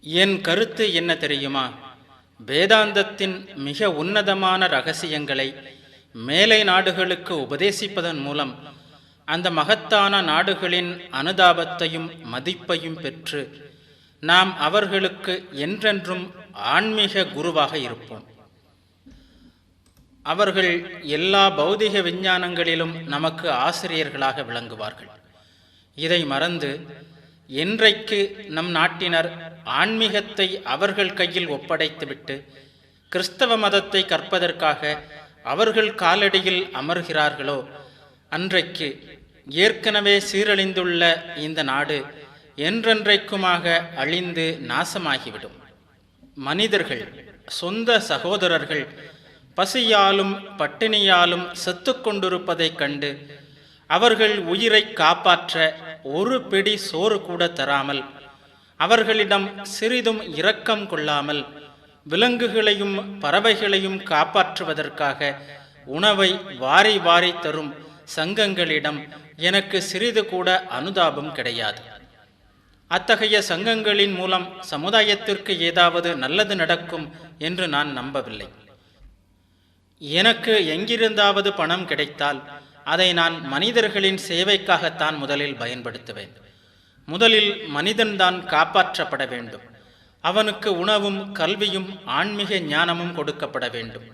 என் கருத்து என்ன தெரியுமா? வேதாந்தத்தின் மிக உன்னதமான ரகசியங்களை மேலை நாடுகளுக்கு உபதேசிப்பதன் மூலம் அந்த மகத்தான நாடுகளின் அனுதாபத்தையும் மதிப்பையும் பெற்று நாம் அவர்களுக்கு என்றென்றும் ஆன்மீக குருவாக இருப்போம். அவர்கள் எல்லா பௌதிக விஞ்ஞானங்களிலும் நமக்கு ஆசிரியர்களாக விளங்குவார்கள். இதை மறந்து என்றைக்கு நம் நாட்டினர் ஆன்மீகத்தை அவர்கள் கையில் ஒப்படைத்துவிட்டு கிறிஸ்தவ மதத்தை கற்பதற்காக அவர்கள் காலடியில் அமர்கிறார்களோ அன்றைக்கு ஏற்கனவே சீரழிந்துள்ள இந்த நாடு என்றென்றைக்குமாக அழிந்து நாசமாகிவிடும். மனிதர்கள், சொந்த சகோதரர்கள் பசியாலும் பட்டினியாலும் செத்து கொண்டிருப்பதைக் கண்டு அவர்கள் உயிரை காப்பாற்ற ஒரு பிடி சோறு கூட தராமல், அவர்களிடம் சிறிதும் இரக்கம் கொள்ளாமல், விலங்குகளையும் பறவைகளையும் காப்பாற்றுவதற்காக உணவை வாரி வாரி தரும் சங்கங்களிடம் எனக்கு சிறிது கூட அனுதாபம் கிடையாது. அத்தகைய சங்கங்களின் மூலம் சமுதாயத்திற்கு ஏதாவது நல்லது நடக்கும் என்று நான் நம்பவில்லை. எனக்கு எங்கிருந்தாவது பணம் கிடைத்தால் அதை நான் மனிதர்களின் சேவைக்காகத்தான் முதலில் பயன்படுத்துவேன். முதலில் மனிதன்தான் காப்பாற்றப்பட வேண்டும். அவனுக்கு உணவும் கல்வியும் ஆன்மீக ஞானமும் கொடுக்கப்பட வேண்டும்.